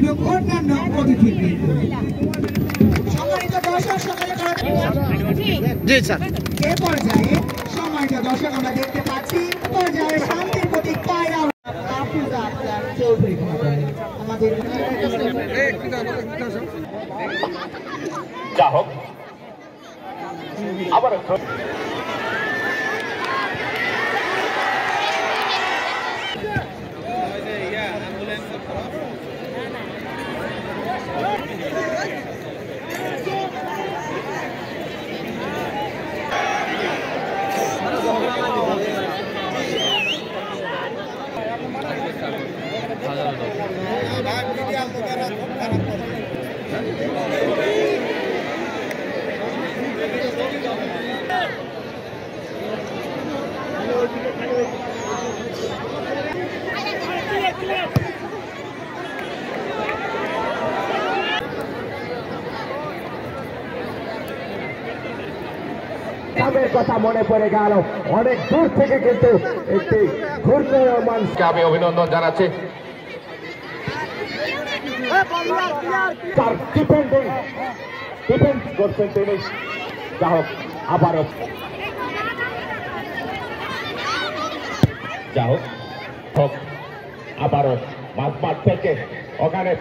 এবং অন্যান্য অতিথিবৃন্দ। সম্মানিত দর্শক, সকালে জি স্যার, এ পর্যায়ে সম্মানিত দর্শক আমরা দেখতে পাচ্ছি পর্যায়ে শান্তির প্রতীক পায়রা চৌধুরী আমাদের যা হোক আবার কথা মনে পড়ে গেল। অনেক দূর থেকে কিন্তু একটি ঘূর্ণয়মানকে আমি অভিনন্দন জানাচ্ছি। তার ডিফেন্স করছেন তিনি। যা হোক আবারও মাঝমাঠ থেকে ওখানে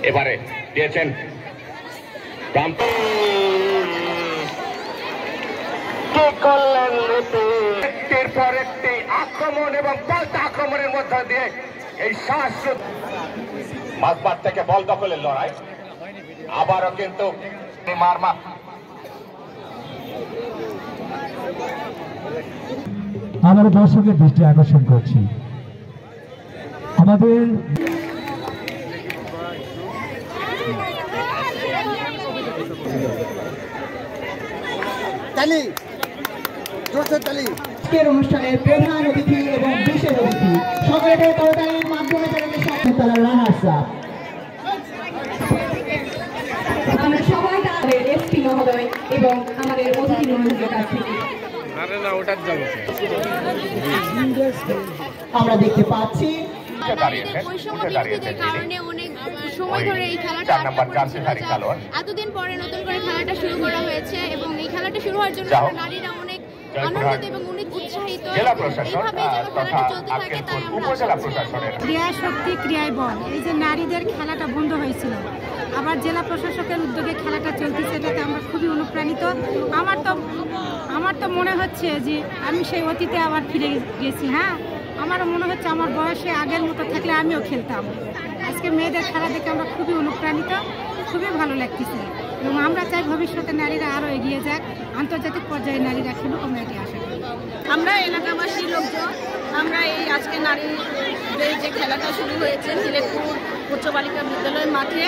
এবারে দিয়েছেন একটির পর একটি আক্রমণ এবং পাল্টা আক্রমণের মধ্য দিয়ে এই শ্বাসরোধ মাঝমাঠ থেকে বল দখলের লড়াই আবারও কিন্তু মারমা আমার দর্শকের দৃষ্টি আকর্ষণ করছি আমাদের অনুষ্ঠানের প্রধান অতিথি এবং বিশেষ অতিথি সকলকে করতালির মাধ্যমে আমরা সবাই তাদের এসপি মহোদয় এবং আমাদের অতিথি মহোদয়ের কাছ থেকে আমরা দেখতে পাচ্ছি এতদিন পরে নতুন করে খেলাটা শুরু করা হয়েছে এবং এই খেলাটা শুরু হওয়ার জন্য নারীরা অনেক আনন্দিত এবং অনেক উৎসাহিত। ক্রিয়া শক্তি ক্রিয়ায় বল, এই যে নারীদের খেলাটা বন্ধ হয়েছিল, আবার জেলা প্রশাসকের উদ্যোগে খেলাটা চলতেছে, এটাতে আমরা খুবই অনুপ্রাণিত। আমার তো মনে হচ্ছে যে আমি সেই অতীতে আবার ফিরে গেছি। হ্যাঁ, আমারও মনে হচ্ছে আমার বয়সে আগের মতো থাকলে আমিও খেলতাম। আজকে মেয়েদের খেলা দেখে আমরা খুবই অনুপ্রাণিত, খুবই ভালো লাগতেছে এবং আমরা চাই ভবিষ্যতে নারীরা আরও এগিয়ে যাক, আন্তর্জাতিক পর্যায়ে নারীরা খেলুক, আমরা এটি আশা করি। আমরা এলাকাবাসী লোকজন আমরা এই আজকে নারীদের যে খেলাটা শুরু হয়েছে সিলেটপুর উচ্চ বালিকা বিদ্যালয়ের মাঠে,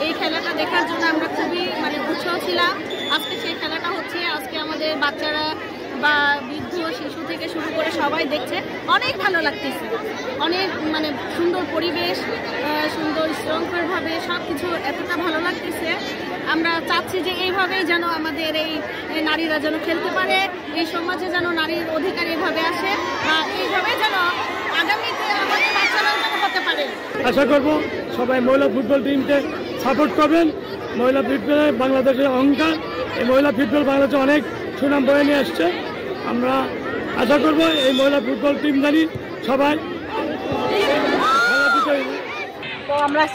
এই খেলাটা দেখার জন্য আমরা খুবই উৎসাহ ছিলাম। আজকে সেই খেলাটা হচ্ছে, আজকে আমাদের বাচ্চারা বা বৃদ্ধ শিশু থেকে শুরু করে সবাই দেখছে, অনেক ভালো লাগতেছে। অনেক সুন্দর পরিবেশ, সুন্দর শৃঙ্খলভাবে সব কিছু এতটা ভালো লাগতেছে। আমরা চাচ্ছি যে এইভাবেই যেন আমাদের এই নারীরা যেন খেলতে পারে, এই সমাজে যেন নারীর অধিকার এইভাবে আসে, এইভাবে যেন আগামীতে আমাদের বাচ্চারাও যেন হতে পারে। আশা করব সবাই মহিলা ফুটবল টিমকে সাপোর্ট করবেন। মহিলা ফুটবলে বাংলাদেশের অহংকার, এই মহিলা ফুটবল বাংলাদেশে অনেক সুনাম বয়ে নিয়ে আসছে। আমরা আশা করব এই মহিলা ফুটবল টিম জানি সবাই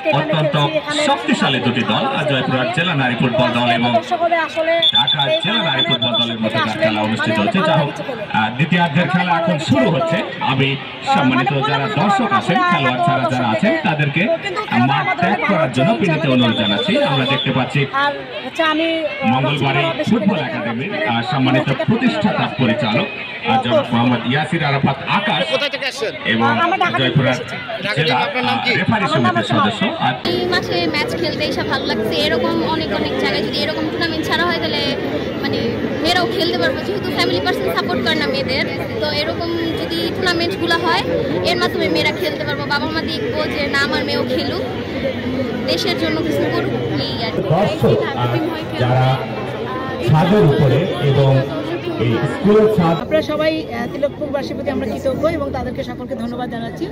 অত্যন্ত শক্তিশালী দুটি দল, জয়পুরহাট জেলা নারী ফুটবল দল এবং ঢাকা জেলা নারী ফুটবল দলের মধ্যে খেলা অনুষ্ঠিত হচ্ছে। যা হোক, দ্বিতীয়ার্ধের খেলা এখন শুরু হচ্ছে। আমি সম্মানিত যারা দর্শক আছেন, খেলোয়াড় ছাড়া যারা আছেন, তাদেরকে মাঠ ত্যাগ করার জন্য বিনীত অনুরোধ জানাচ্ছি। আমরা দেখতে পাচ্ছি মঙ্গলবাড়ি ফুটবল একাডেমির সম্মানিত প্রতিষ্ঠাতা পরিচালক জনাব মোহাম্মদ ইয়াসির আরাফাত আকাশ এবং জয়পুরহাট জেলা রেফারি সমিতির সদস্য। এই মাঠে ম্যাচ খেলতে এসে ভালো লাগছে। এরকম অনেক জায়গায় যদি এরকম টুর্নামেন্ট ছাড়া হয় তাহলে মানে মেয়েরাও খেলতে পারবো, যেহেতু ফ্যামিলি পার্সন সাপোর্ট করে না মেয়েদের, তো এরকম যদি টুর্নামেন্টগুলো হয় এর মাধ্যমে মেয়েরা খেলতে পারবো। বাবা মা দেখবো যে না আমার মেয়েও খেলুক, দেশের জন্য কিছু করুক। এই আর দর্শক যারা ছাদের উপরে এবং এই স্কুলের ছাদ, আপনারা সবাই তিলকপুরবাসীর প্রতি আমরা কৃতজ্ঞ এবং তাদেরকে সকলকে ধন্যবাদ জানাচ্ছি।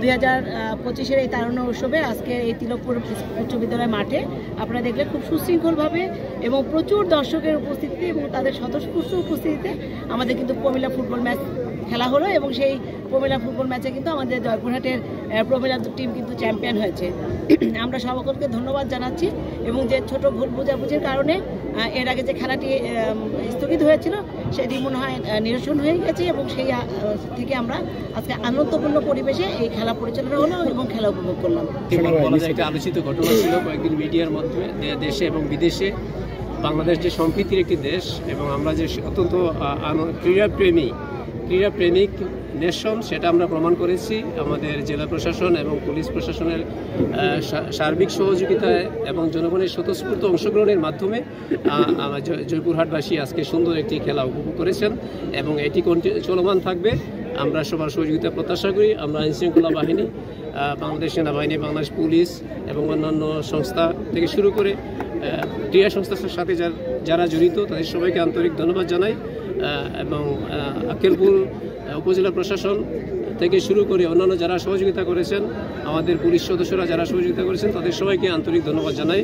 2025-এর এই তারুণ্য উৎসবে আজকে এই তিলকপুর উচ্চ বিদ্যালয় মাঠে আপনারা দেখলে খুব সুশৃঙ্খলভাবে এবং প্রচুর দর্শকের উপস্থিতিতে এবং তাদের স্বতঃস্ফূর্ত উপস্থিতিতে আমাদের কিন্তু প্রমিলা ফুটবল ম্যাচ খেলা হলো এবং সেই প্রমিলা ফুটবল ম্যাচে কিন্তু আমাদের জয়পুরহাটের প্রমিলা টিম কিন্তু চ্যাম্পিয়ন হয়েছে। আমরা সকলকে ধন্যবাদ জানাচ্ছি এবং যে ছোট ভুল বোঝাবুঝির কারণে এর আগে যে খেলাটি স্থগিত হয়েছিল সেটি মনে হয় নিরসন হয়ে গেছে এবং সেই থেকে আমরা আজকে আনন্দপূর্ণ পরিবেশে এই খেলা পরিচালনা হলো এবং খেলা উপভোগ করলাম। একটা আলোচিত ঘটনা ছিল কয়েকদিন মিডিয়ার মাধ্যমে দেশে এবং বিদেশে। বাংলাদেশ যে সম্প্রীতির একটি দেশ এবং আমরা যে অত্যন্ত ক্রীড়াপ্রেমিক নেশন, সেটা আমরা প্রমাণ করেছি আমাদের জেলা প্রশাসন এবং পুলিশ প্রশাসনের সার্বিক সহযোগিতায় এবং জনগণের স্বতঃস্ফূর্ত অংশগ্রহণের মাধ্যমে জয়পুরহাটবাসী আজকে সুন্দর একটি খেলা উপভোগ করেছেন এবং এটি চলমান থাকবে। আমরা সবার সহযোগিতা প্রত্যাশা করি। আমরা আইনশৃঙ্খলা বাহিনী, বাংলাদেশ সেনাবাহিনী, বাংলাদেশ পুলিশ এবং অন্যান্য সংস্থা থেকে শুরু করে ক্রীড়া সংস্থার সাথে যারা জড়িত তাদের সবাইকে আন্তরিক ধন্যবাদ জানাই এবং আক্কেলপুর উপজেলা প্রশাসন থেকে শুরু করে অন্যান্য যারা সহযোগিতা করেছেন, আমাদের পুলিশ সদস্যরা যারা সহযোগিতা করেছেন তাদের সবাইকে আন্তরিক ধন্যবাদ জানাই।